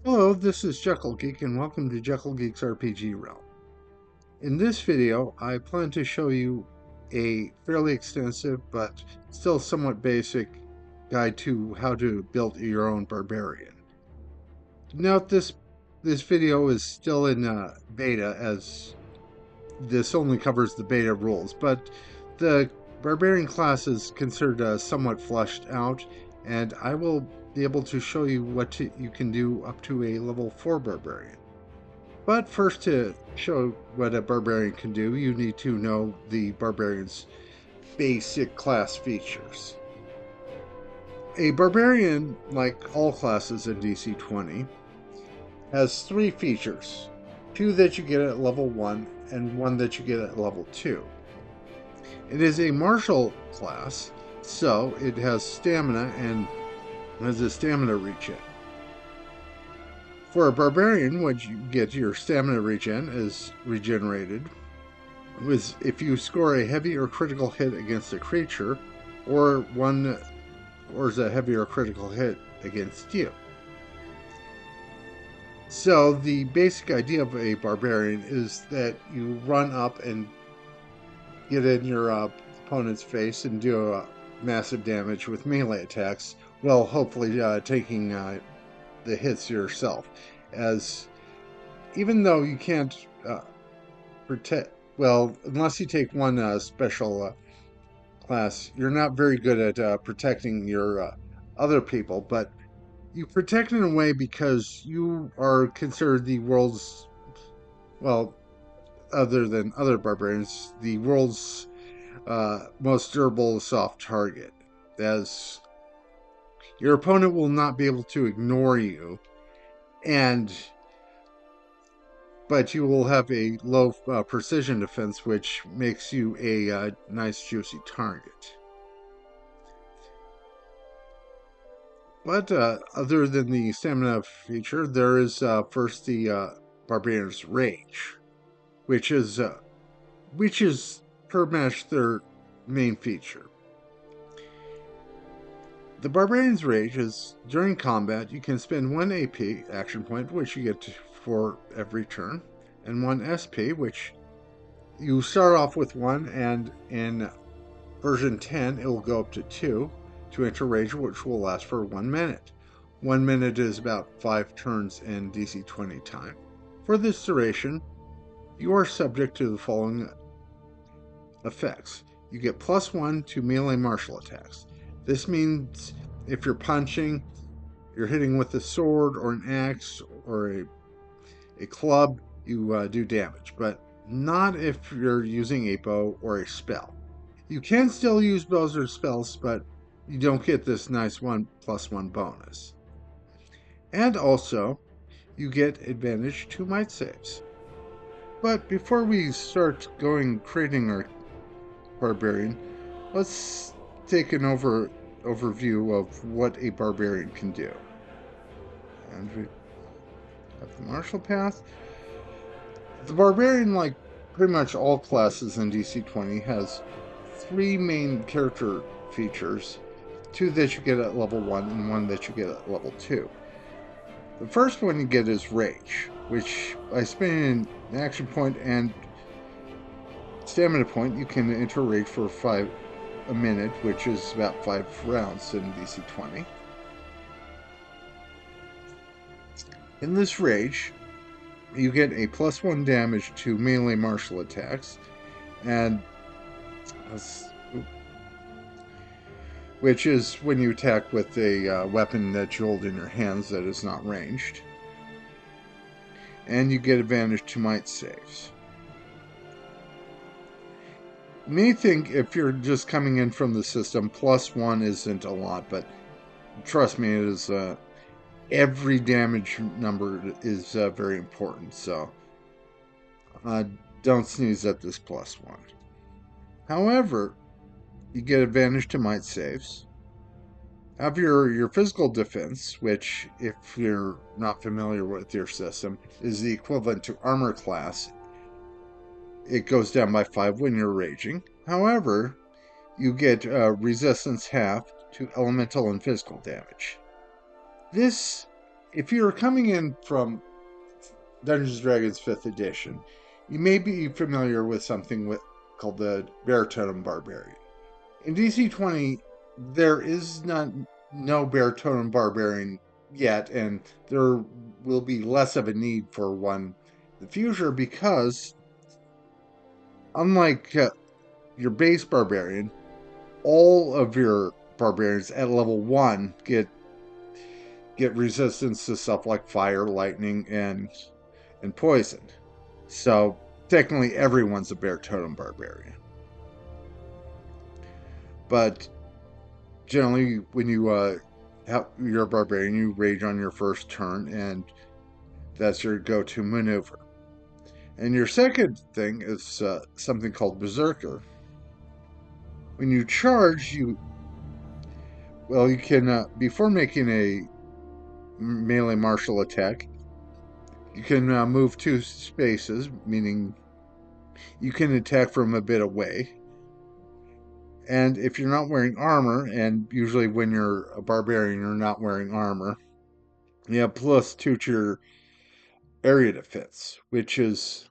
Hello, this is Jekyll Geek and welcome to Jekyll Geek's RPG Realm. In this video, I plan to show you a fairly extensive but still somewhat basic guide to how to build your own barbarian. Note this video is still in beta, as this only covers the beta rules, but the barbarian class is considered somewhat fleshed out, and I will be able to show you what you can do up to a level 4 barbarian. But first, to show what a barbarian can do, you need to know the barbarian's basic class features. A barbarian, like all classes in DC20, has three features. Two that you get at level 1 and one that you get at level 2. It is a martial class, so it has stamina and has a stamina regen. For a barbarian, what you get your stamina regen is regenerated if you score a heavy or critical hit against a creature, or is a heavy or critical hit against you. So the basic idea of a barbarian is that you run up and get in your opponent's face and do massive damage with melee attacks, while hopefully taking the hits yourself. As even though you can't protect, well, unless you take one special class, you're not very good at protecting your other people, but you protect in a way because you are considered the world's, well, other than other barbarians, the world's most durable soft target, as your opponent will not be able to ignore you, but you will have a low precision defense, which makes you a nice juicy target. But other than the stamina feature, there is first the Barbarian's Rage, which is pretty much their main feature. The Barbarian's Rage is, during combat, you can spend 1 AP action point, which you get for every turn, and 1 SP, which you start off with 1, and in version 10, it will go up to 2 to enter rage, which will last for 1 minute. 1 minute is about 5 turns in DC20 time. For this duration, you are subject to the following effects. You get +1 to melee martial attacks. This means if you're punching, you're hitting with a sword or an axe or a club, you do damage, but not if you're using a bow or a spell. You can still use bows or spells, but you don't get this nice 1+1 bonus. And also, you get advantage to might saves. But before we start creating our barbarian, let's take an overview of what a barbarian can do. And we have the martial path. The barbarian, like pretty much all classes in DC20, has 3 main character features, 2 that you get at level 1 and 1 that you get at level 2. The first one you get is Rage, which by spending an action point and stamina point, you can enter Rage for a minute, which is about 5 rounds in DC20. In this Rage, you get a +1 damage to melee martial attacks, and which is when you attack with a weapon that you hold in your hands that is not ranged. And you get advantage to might saves. You may think if you're just coming in from the system, +1 isn't a lot, but trust me, it is every damage number is very important, so don't sneeze at this +1. However, you get advantage to might saves. Have your physical defense, which, if you're not familiar with your system, is the equivalent to armor class. It goes down by 5 when you're raging. However, you get resistance half to elemental and physical damage. This if you're coming in from Dungeons & Dragons 5th edition, you may be familiar with something called the Baritone Barbarian. In DC20, there is no Baritone Barbarian yet, and there will be less of a need for one in the future because, unlike your base Barbarian, all of your Barbarians at level 1 get resistance to stuff like fire, lightning, and poison. So technically everyone's a Baritone Barbarian. But generally, when you're a Barbarian, you rage on your first turn, and that's your go-to maneuver. And your second thing is something called Berserker. When you charge, you can, before making a melee martial attack, you can move 2 spaces, meaning you can attack from a bit away. And if you're not wearing armor, and usually when you're a barbarian, you're not wearing armor, you have +2 to your area defense, which is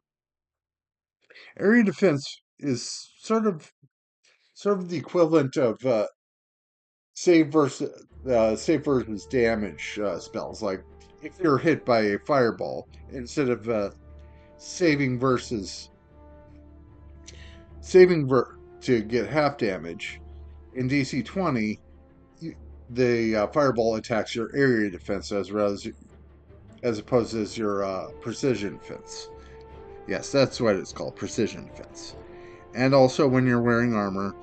area defense is sort of the equivalent of save versus damage spells. Like if you're hit by a fireball, instead of saving to get half damage in DC20, the fireball attacks your area defense as opposed to your precision defense. Yes, that's what it's called, precision defense. And also, when you're wearing armor,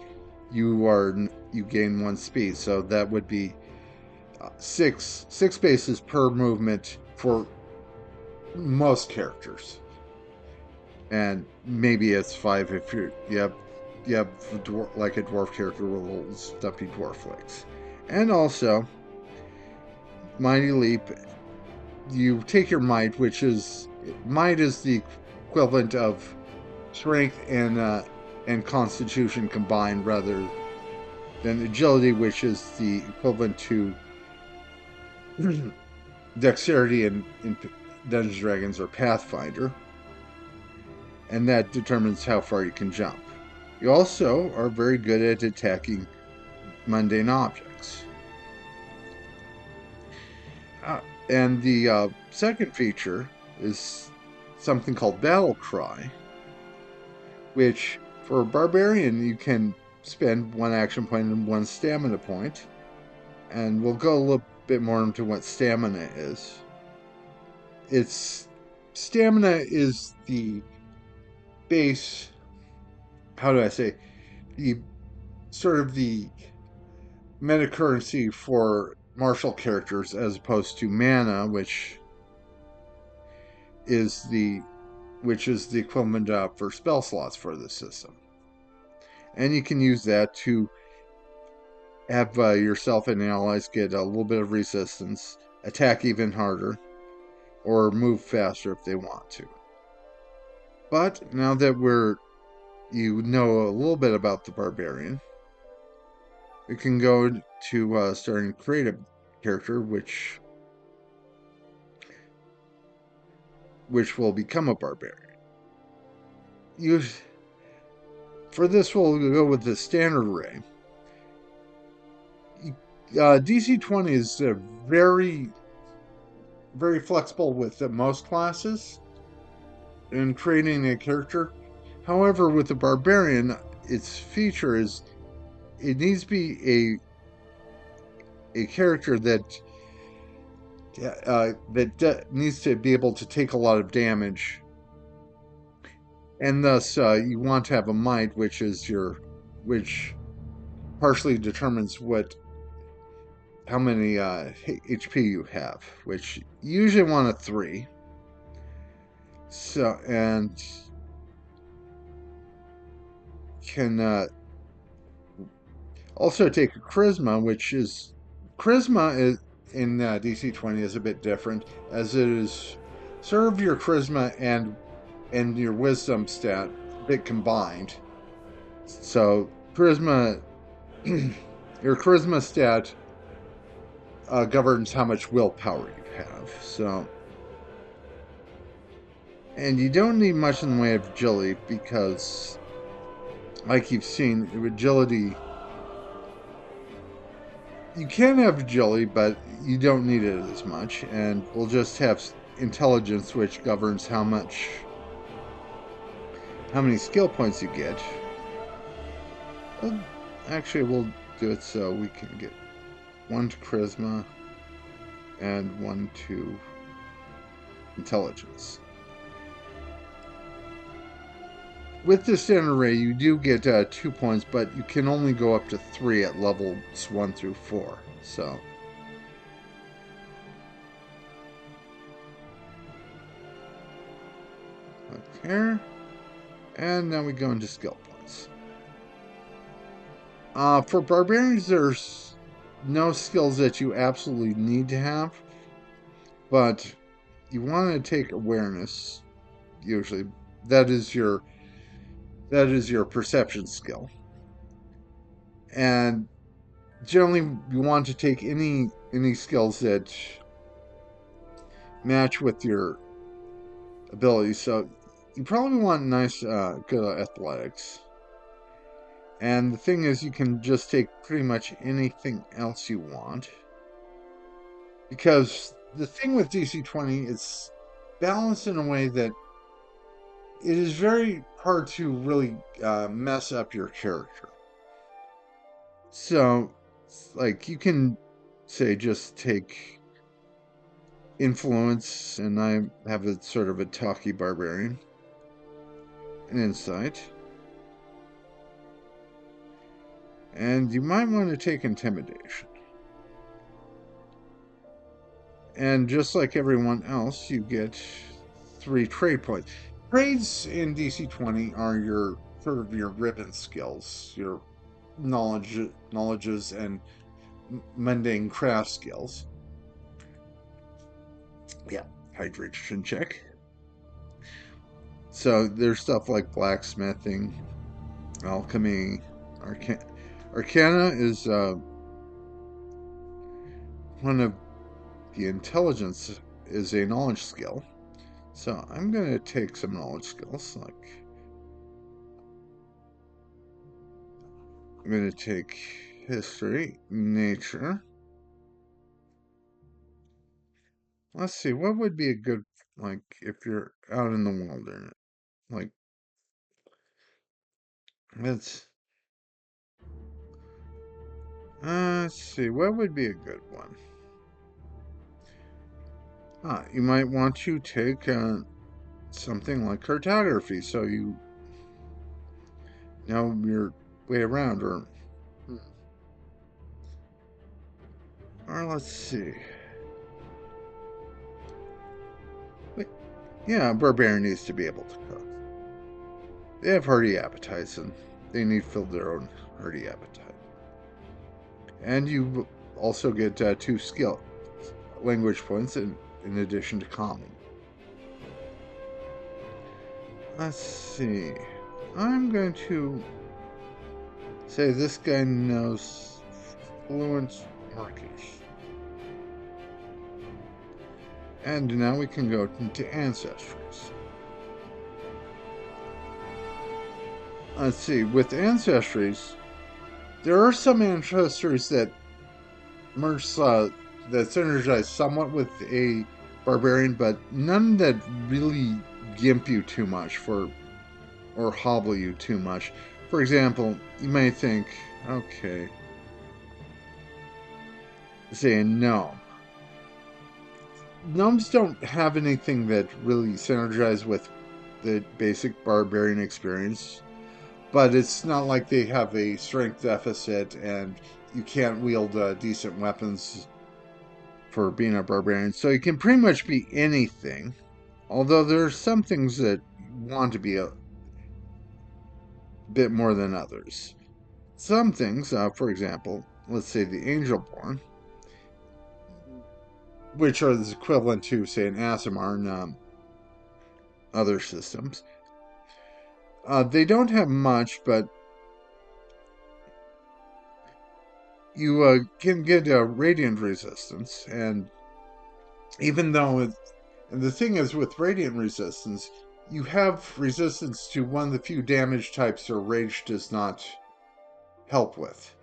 you gain 1 speed, so that would be 6 spaces per movement for most characters, and maybe it's 5 if you have like a dwarf character with little stuffy dwarf legs. And also, Mighty Leap, you take your might, might is the equivalent of strength and constitution combined, rather than agility, which is the equivalent to dexterity in Dungeons & Dragons or Pathfinder, and that determines how far you can jump. You also are very good at attacking mundane objects. And the second feature is something called Battle Cry, which for a barbarian you can spend 1 action point and 1 stamina point, and we'll go a little bit more into what stamina is. Stamina is the base, how do I say, the sort of the meta currency for martial characters, as opposed to mana, which is the equivalent for spell slots for the system. And you can use that to have yourself and allies get a little bit of resistance, attack even harder, or move faster if they want to. But now that you know a little bit about the barbarian, we can go to starting to create a character which will become a barbarian. For this, we'll go with the standard array. DC20 is very, very flexible with most classes in creating a character. However, with the barbarian, its feature is it needs to be a character that needs to be able to take a lot of damage, and thus you want to have a might, which partially determines how many HP you have, which you usually want a 3. So, and can also take a charisma, in DC20 is a bit different, as it is sort of your charisma and your wisdom stat a bit combined. So charisma, your charisma stat governs how much willpower you have. So, and you don't need much in the way of agility because, like you've seen, agility, you can have agility, but you don't need it as much. And we'll just have intelligence, which governs how many skill points you get. Well, actually, we'll do it so we can get 1 to charisma and 1 to intelligence. With the standard array, you do get 2 points, but you can only go up to 3 at levels 1 through 4. So, click here, and now we go into skill points. For barbarians, there's no skills that you absolutely need to have, but you want to take awareness. Usually, that is your perception skill, and generally you want to take any skills that match with your abilities. So you probably want nice good athletics, and the thing is, you can just take pretty much anything else you want, because the thing with DC20, it's balanced in a way that it is very hard to really mess up your character. So, like, you can say just take influence, and I have a sort of a talky barbarian, an insight, and you might want to take intimidation. And just like everyone else, you get 3 trade points. Trades in DC20 are your sort of your ribbon skills, your knowledges and mundane craft skills. Yeah, hydration check. So there's stuff like blacksmithing, alchemy, arcana is one of the intelligence is a knowledge skill. So I'm going to take some knowledge skills, like I'm going to take history, nature. Let's see, what would be a good, like, if you're out in the wilderness? Like, let's see, what would be a good one? You might want to take something like cartography, so you know your way around, or let's see. Yeah, a barbarian needs to be able to cook. They have hearty appetites, and they need to fill their own hearty appetite. And you also get 2 skill language points in addition to common. Let's see. I'm going to say this guy knows fluent Markish. And now we can go into ancestries. Let's see, with ancestries, there are some ancestries that merge, that synergize somewhat with a barbarian, but none that really gimp you too much or hobble you too much. For example, you may think, okay, say a gnome. Gnomes don't have anything that really synergizes with the basic barbarian experience, but it's not like they have a strength deficit and you can't wield decent weapons for being a barbarian. So you can pretty much be anything, although there are some things that want to be a bit more than others. Some things, for example, let's say the Angelborn, which are the equivalent to, say, an Aasimar in other systems. They don't have much, but you can get radiant resistance, and even though and the thing is with radiant resistance, you have resistance to one of the few damage types your rage does not help with.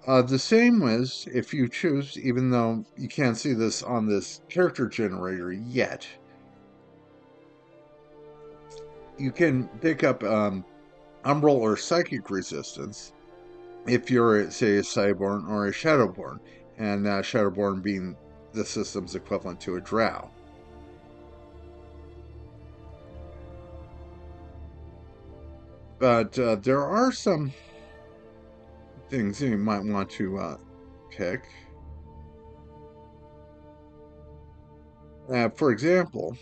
The same was if you choose, even though you can't see this on this character generator yet, you can pick up Umbral or Psychic resistance if you're, say, a Cyborn or a Shadowborn, and Shadowborn being the system's equivalent to a Drow. But there are some things you might want to pick. For example,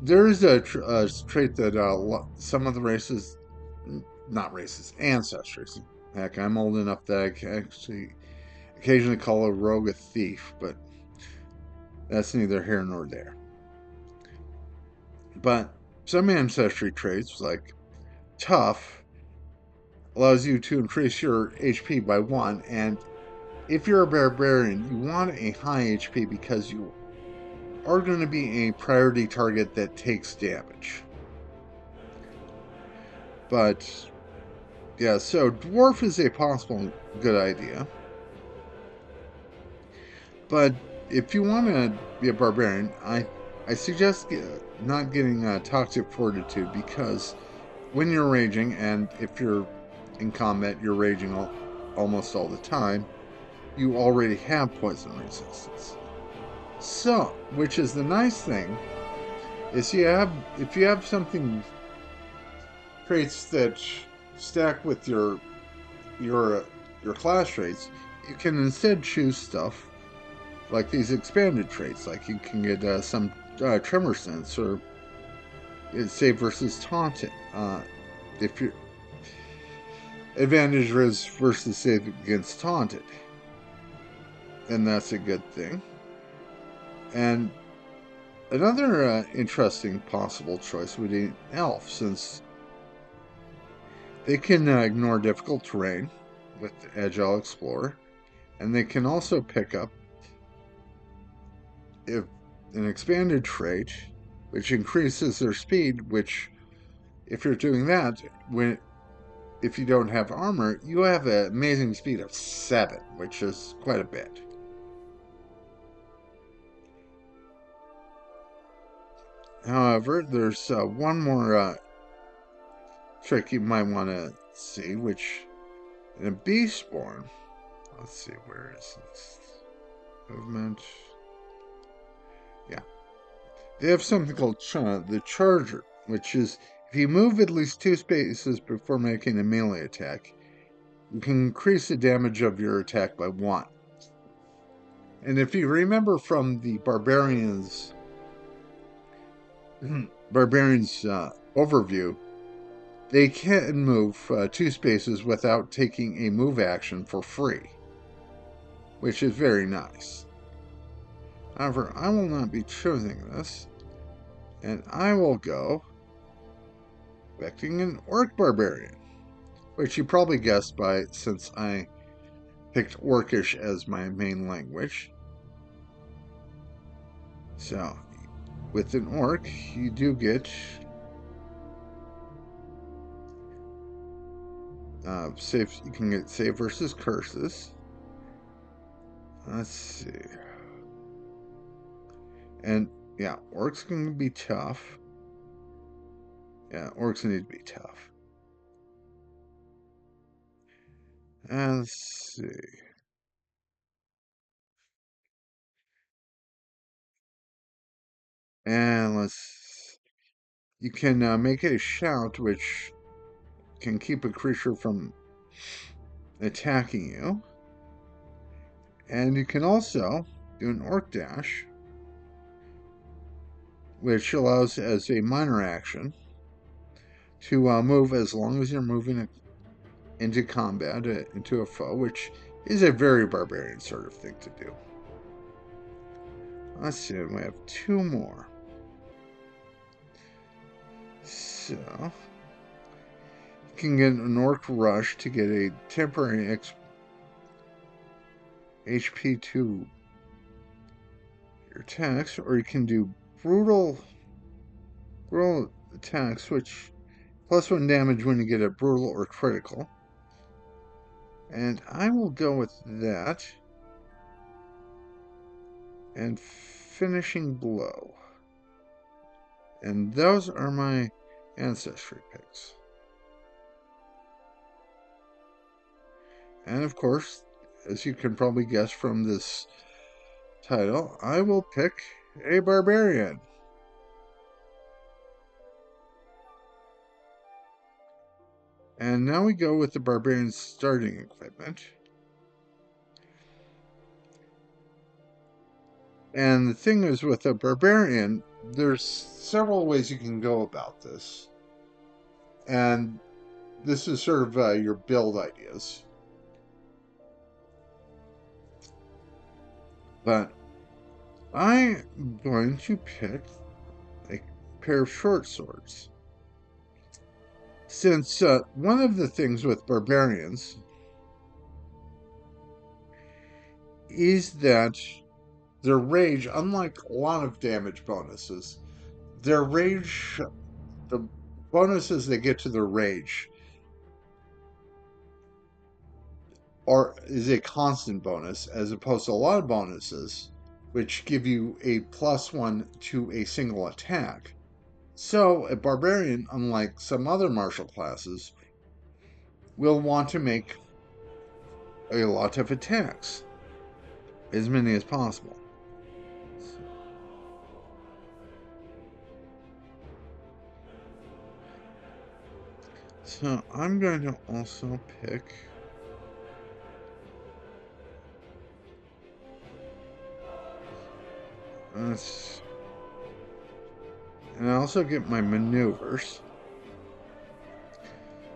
there is a trait that some of the races, not races, ancestors. Heck, I'm old enough that I can actually occasionally call a rogue a thief, but that's neither here nor there. But some ancestry traits, like tough, allows you to increase your HP by 1, and if you're a barbarian, you want a high HP because you are going to be a priority target that takes damage. But yeah, so dwarf is a possible good idea. But if you want to be a barbarian, I suggest not getting toxic fortitude, because when you're raging, and if you're in combat, you're raging almost all the time, you already have poison resistance. So, which is the nice thing, is if you have something traits that stack with your class traits, you can instead choose stuff like these expanded traits. Like you can get some tremor sense, or save versus taunting. If your advantage is versus save against taunted, then that's a good thing. And another interesting possible choice would be an elf, since they can ignore difficult terrain with Agile Explorer, and they can also pick up if an expanded trait, which increases their speed. Which, if you're doing that, if you don't have armor, you have an amazing speed of 7, which is quite a bit. However, there's one more trick you might want to see, which in a Beastborn, let's see, where is this movement? Yeah, they have something called the Charger, which is if you move at least 2 spaces before making a melee attack, you can increase the damage of your attack by 1. And if you remember from the Barbarians overview, they can move 2 spaces without taking a move action for free, which is very nice. However, I will not be choosing this, and I will go expecting an Orc Barbarian, which you probably guessed by since I picked Orcish as my main language. So, with an Orc, you do get save. You can get save versus curses. Let's see. And yeah, orcs can be tough. Yeah, orcs need to be tough. And let's see. And you can make it a shout, which can keep a creature from attacking you. And you can also do an orc dash, which allows as a minor action to move as long as you're moving into combat, into a foe, which is a very barbarian sort of thing to do. Let's see, we have 2 more. So, you can get an Orc Rush to get a temporary HP 2 attacks, or you can do brutal attacks, which +1 damage when you get a brutal or critical. And I will go with that. And finishing blow. And those are my ancestry picks. And of course, as you can probably guess from this title, I will pick a barbarian. And now we go with the barbarian's starting equipment. And the thing is, with a barbarian, there's several ways you can go about this. And this is sort of your build ideas. But I'm going to pick a pair of short swords. Since one of the things with barbarians is that their rage, unlike a lot of damage bonuses, their rage, the bonuses they get to their rage is a constant bonus, as opposed to a lot of bonuses which give you a +1 to a single attack. So a barbarian, unlike some other martial classes, will want to make a lot of attacks, as many as possible. So I'm going to also pick and I also get my maneuvers.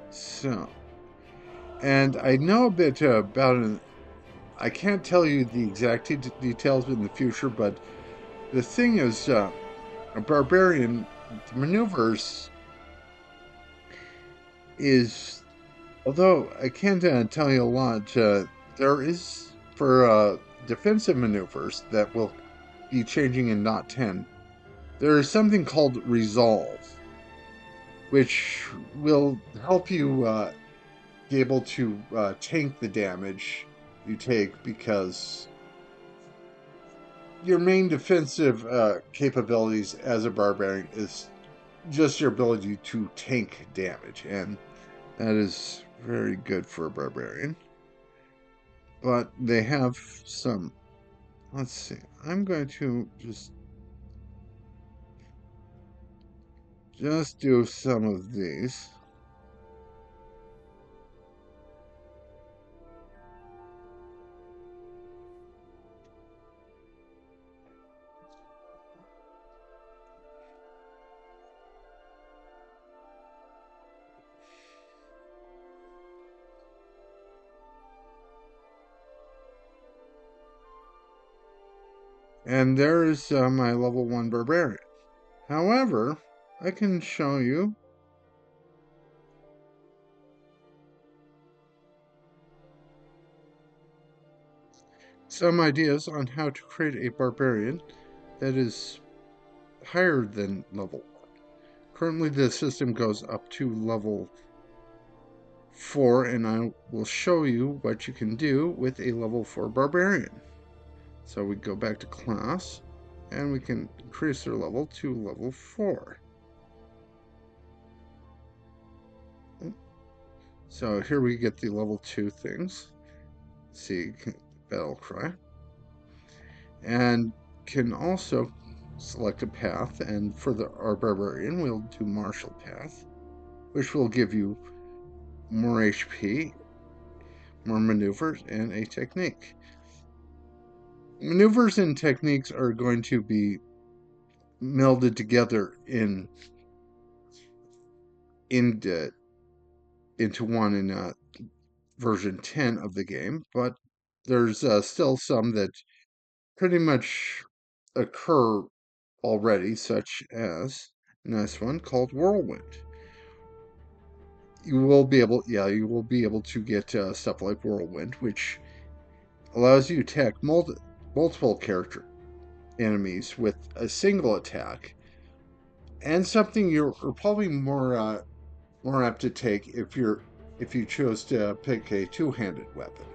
So, and I know a bit about it. I can't tell you the exact details in the future, but the thing is, a barbarian, the maneuvers is, although I can't tell you a lot, there is, for defensive maneuvers that will be changing in Not 10, there is something called Resolve, which will help you be able to tank the damage you take, because your main defensive capabilities as a barbarian is just your ability to tank damage, and that is very good for a barbarian. But they have some, let's see, I'm going to just do some of these. And there is my level 1 barbarian. However, I can show you some ideas on how to create a barbarian that is higher than level 1. Currently, the system goes up to level 4, and I will show you what you can do with a level 4 barbarian. So we go back to class, and we can increase their level to level 4. So here we get the level 2 things. See, battle cry. And can also select a path, and for our barbarian, we'll do martial path, which will give you more HP, more maneuvers, and a technique. Maneuvers and techniques are going to be melded together into one in version 10 of the game, but there's still some that pretty much occur already, such as a nice one called Whirlwind. You will be able to get stuff like Whirlwind, which allows you to attack multiple characters enemies with a single attack, and something you're probably more apt to take if you chose to pick a two-handed weapon.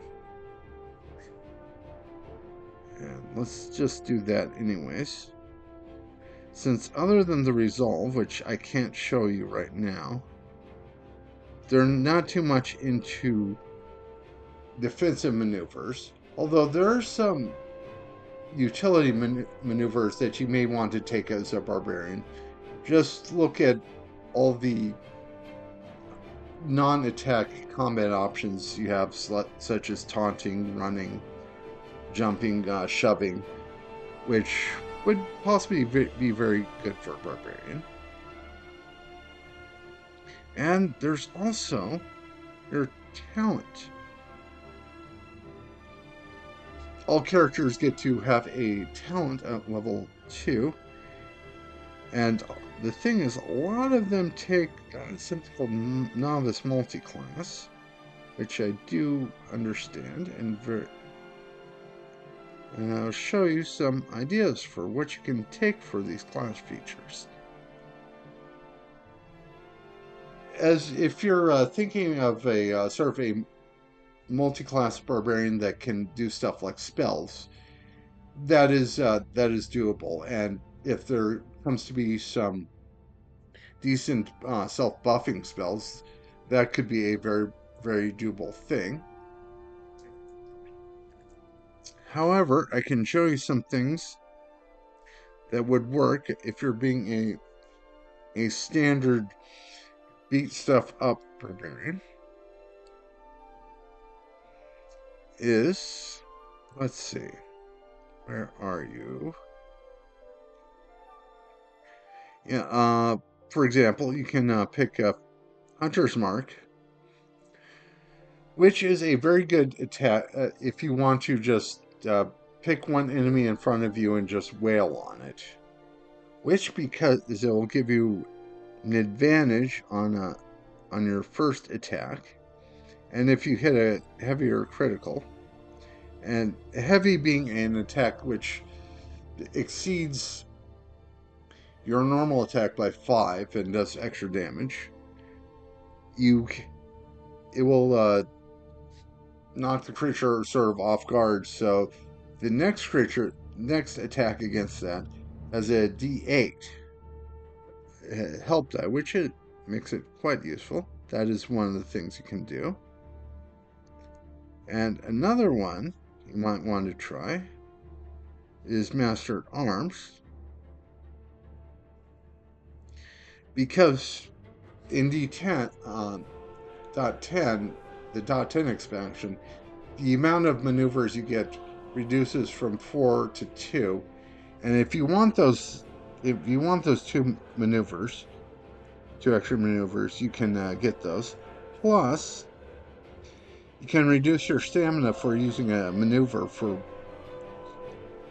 And let's just do that anyways. Since other than the resolve, which I can't show you right now, they're not too much into defensive maneuvers, although there are some utility maneuvers that you may want to take as a barbarian. Just look at all the non-attack combat options you have, such as taunting, running, jumping, shoving, which would possibly be very good for a barbarian. And there's also your talent. All characters get to have a talent at level 2. And the thing is, a lot of them take something called Novice Multiclass, which I do understand, and I'll show you some ideas for what you can take for these class features. As if you're thinking of a sort of a multi-class barbarian that can do stuff like spells, that is doable. And if there comes to be some decent self-buffing spells, that could be a very, very doable thing. However, I can show you some things that would work if you're being a standard beat stuff up barbarian. Let's see, where are you? Yeah, for example, you can pick up Hunter's Mark, which is a very good attack if you want to just pick one enemy in front of you and just wail on it. Which, because it will give you an advantage on your first attack, and if you hit a heavier critical, and heavy being an attack which exceeds your normal attack by 5 and does extra damage, it will knock the creature sort of off guard. So the next attack against that has a D8 help die, which it makes it quite useful. That is one of the things you can do. And another one you might want to try is Master at Arms, because in D10 .10, the .10 expansion, the amount of maneuvers you get reduces from 4 to 2, and if you want those 2 maneuvers, 2 extra maneuvers, you can get those. Plus, you can reduce your stamina for using a maneuver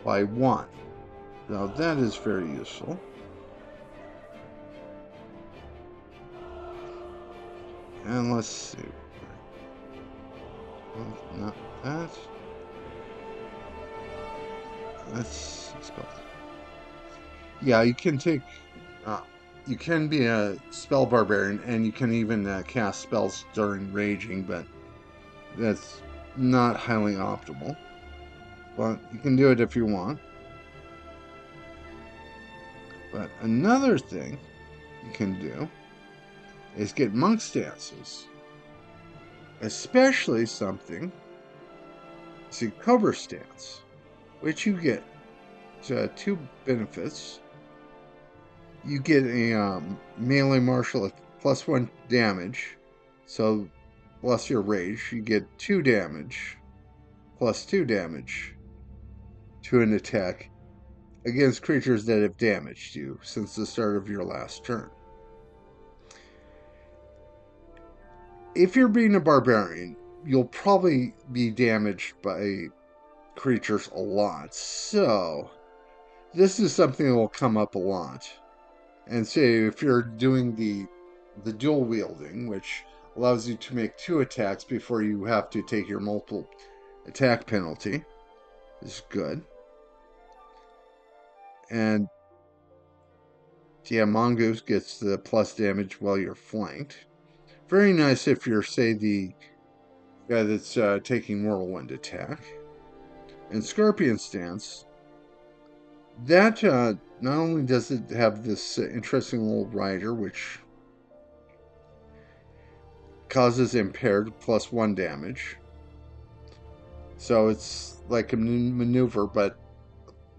by 1. Now that is very useful. And let's see. Well, not that. Let's spell that. Yeah, you can take. You can be a spell barbarian, and you can even cast spells during raging, but that's not highly optimal. But you can do it if you want. But another thing you can do is get monk stances, especially something. See, Cobra stance, which you get 2 benefits. You get a melee martial at +1 damage, so plus your rage, you get 2 damage, +2 damage to an attack against creatures that have damaged you since the start of your last turn. If you're being a barbarian, you'll probably be damaged by creatures a lot, so this is something that will come up a lot. And say if you're doing the dual wielding, which allows you to make 2 attacks before you have to take your multiple attack penalty, is good. And yeah, Mongoose gets the plus damage while you're flanked. Very nice if you're, say, the guy that's taking Whirlwind attack. And Scorpion Stance, that not only does it have this interesting little rider, which causes impaired +1 damage. So it's like a maneuver, but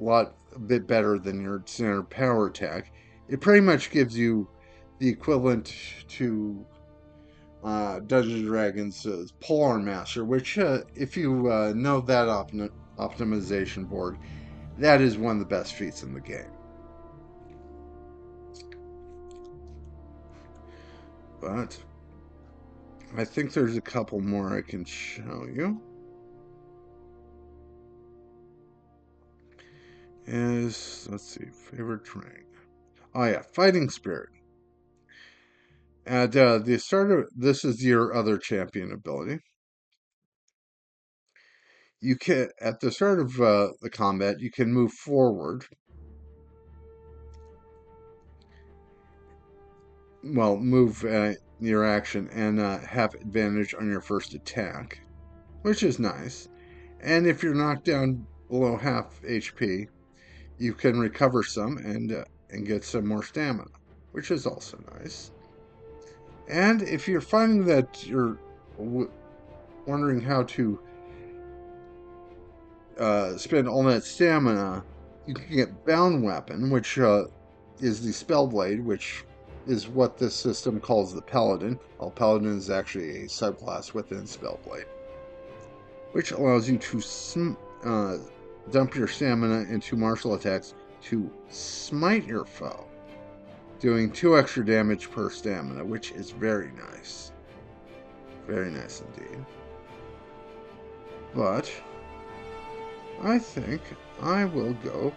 a bit better than your standard power attack. It pretty much gives you the equivalent to Dungeons & Dragons' Polar Master, which, if you know that optimization board, that is one of the best feats in the game. But I think there's a couple more I can show you. Let's see, favorite terrain. Oh yeah, Fighting Spirit. At the start of this is your other champion ability. You can at the start of the combat, you can move forward. Well, move your action and have advantage on your first attack, which is nice. And if you're knocked down below half HP, you can recover some and get some more stamina, which is also nice. And if you're finding that you're wondering how to spend all that stamina, you can get Bound Weapon, which is the Spellblade, which is what this system calls the Paladin. Well, Paladin is actually a subclass within Spellblade, which allows you to dump your stamina into martial attacks to smite your foe, doing 2 extra damage per stamina, which is very nice. Very nice indeed. But I think I will go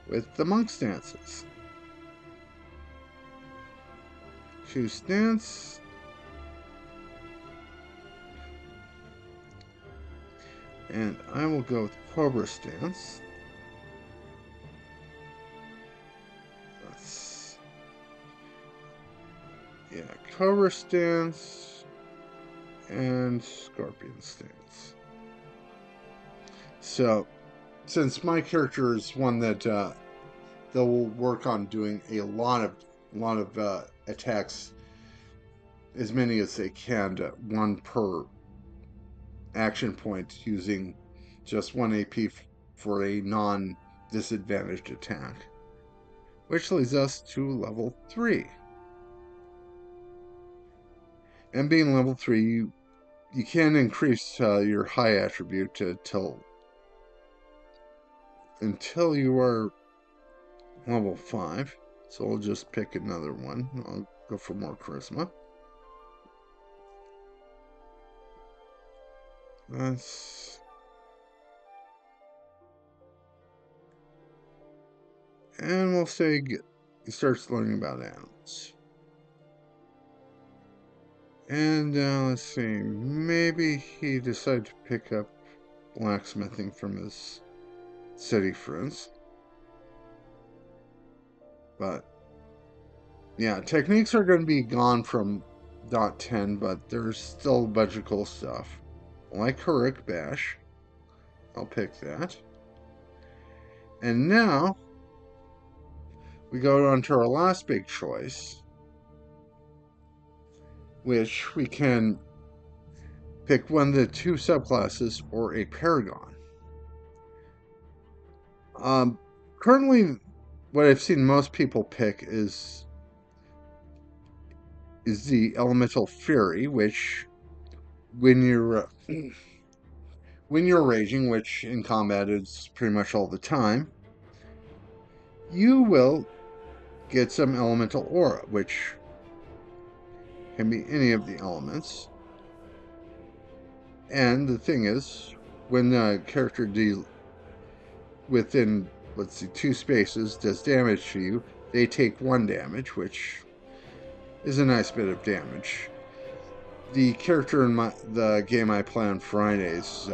with the monk stances. Choose stance. And I will go with Cobra stance. Cobra stance and Scorpion stance. So, since my character is one that they'll work on doing a lot of attacks, as many as they can, to 1 per action point, using just 1 AP for a non-disadvantaged attack, which leads us to level 3. And being level 3, you can increase your high attribute until you are level 5. So I'll just pick another one. I'll go for more charisma. And we'll say he starts learning about animals. And let's see, maybe he decided to pick up blacksmithing from his city friends. But yeah, techniques are going to be gone from .10, but there's still a bunch of cool stuff. Like Heroic Bash. I'll pick that. And now we go on to our last big choice, which we can pick one of the 2 subclasses or a paragon. Currently, what I've seen most people pick is the Elemental Fury, which when you're raging, which in combat is pretty much all the time, you will get some Elemental Aura, which can be any of the elements. And the thing is, when the character within, let's see, 2 spaces does damage to you, they take 1 damage, which is a nice bit of damage. The character in the game I play on Fridays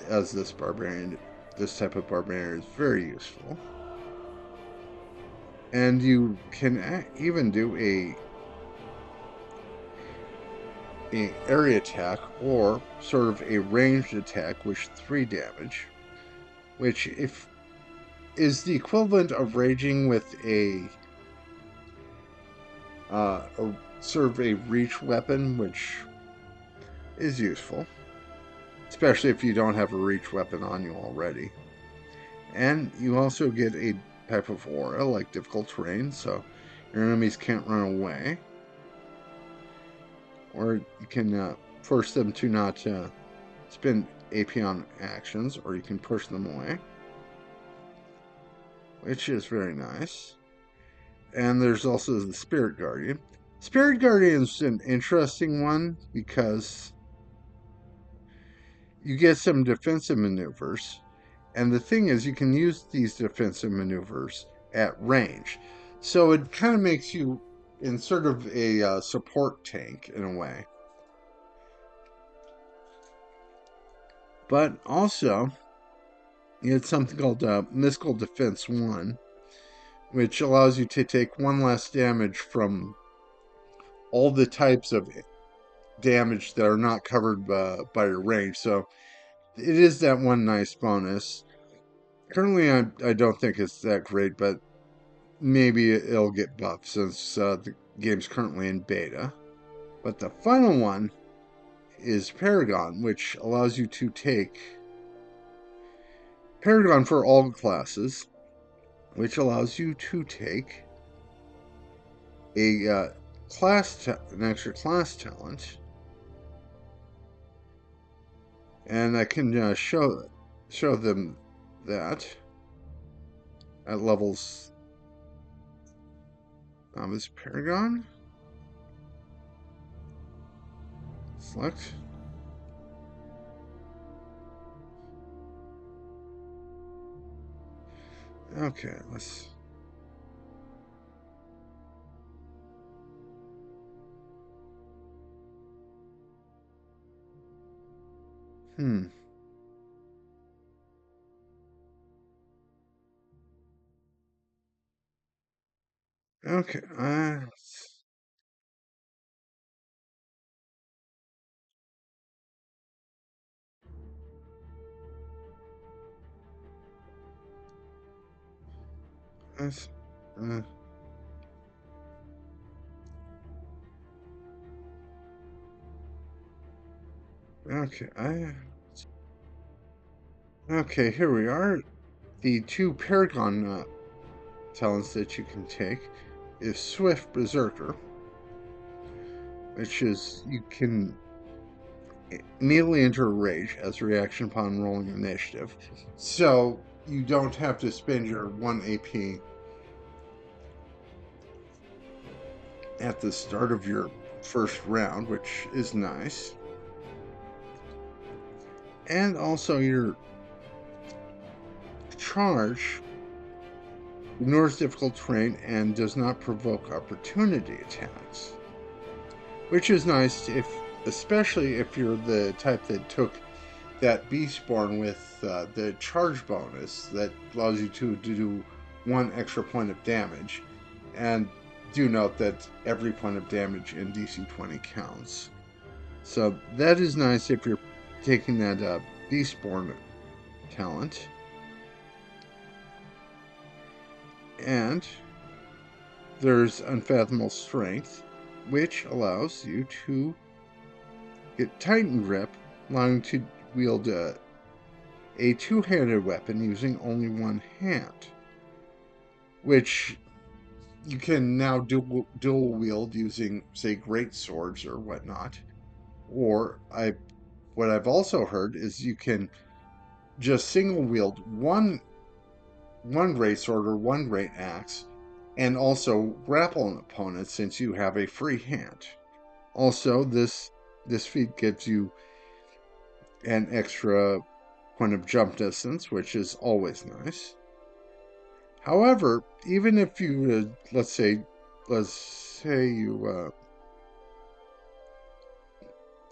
as this barbarian this type of barbarian is very useful. And you can even do a area attack or sort of a ranged attack, which 3 damage, which if is the equivalent of raging with a sort of a reach weapon, which is useful, especially if you don't have a reach weapon on you already. And you also get a type of aura like difficult terrain, so your enemies can't run away, or you can force them to not spend AP on actions, or you can push them away, which is very nice. And there's also the Spirit Guardian. Spirit Guardian's an interesting one because you get some defensive maneuvers, and the thing is, you can use these defensive maneuvers at range. So it kind of makes you in sort of a support tank in a way. But also, you get something called Mystical Defense 1, which allows you to take 1 less damage from all the types of damage that are not covered by your range. So it is that one nice bonus. Currently, I don't think it's that great, but maybe it'll get buffed since the game's currently in beta. But the final one is Paragon, which allows you to take Paragon for all classes, which allows you to take a an extra class talent, and I can show them that at levels. This Paragon. Select. Okay, let's. Okay. Let's, uh, okay. Okay. Here we are. The 2 Paragon talents that you can take is Swift Berserker, which is you can immediately enter a rage as a reaction upon rolling initiative. So you don't have to spend your 1 AP at the start of your first round, which is nice. And also your charge ignores difficult terrain and does not provoke opportunity attacks, which is nice especially if you're the type that took that Beastborn with the charge bonus that allows you to do 1 extra point of damage. And do note that every point of damage in DC20 counts. So that is nice if you're taking that Beastborn talent. And there's Unfathomable Strength, which allows you to get Titan Grip, allowing you to wield a 2-handed weapon using only 1 hand, which you can now dual wield using, say, great swords or whatnot. Or what I've also heard is you can just single wield one great sword or 1 great axe, and also grapple an opponent since you have a free hand. Also, this feat gives you an extra point of jump distance, which is always nice. However, even if you let's say you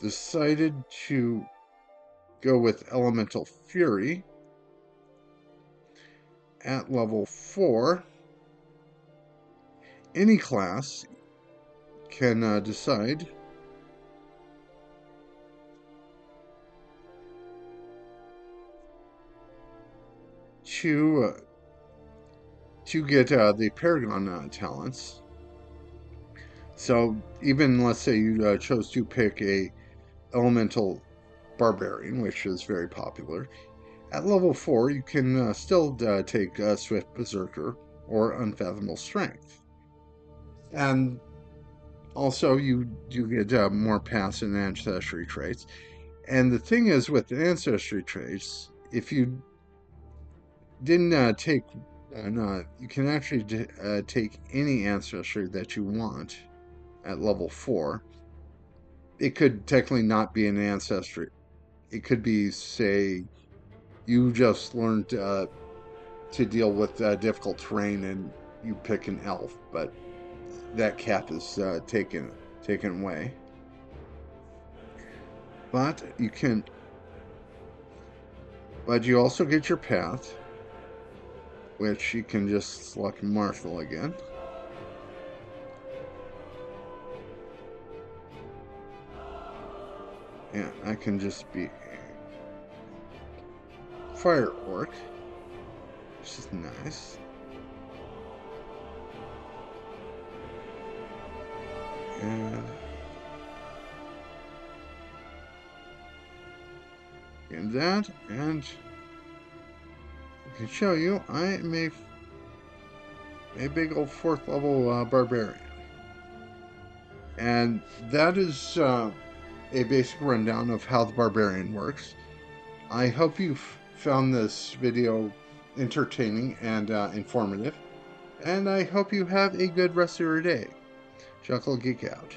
decided to go with Elemental Fury, at level 4, any class can decide to get the Paragon talents. So even, let's say you chose to pick a elemental barbarian, which is very popular. At level 4, you can still take Swift Berserker or Unfathomable Strength. And also, you get more passive ancestry traits. And the thing is, with the ancestry traits, if you didn't take, you can actually take any ancestry that you want at level 4. It could technically not be an ancestry. It could be, say, you just learned to deal with difficult terrain and you pick an elf, but that cap is taken away. But you also get your path, which you can just select Marshall again. And I can just be a fire orc, which is nice. And that, and I can show you I am a big old 4th level barbarian. And that is a basic rundown of how the barbarian works. I hope you found this video entertaining and informative, and I hope you have a good rest of your day. Chuckle Geek out.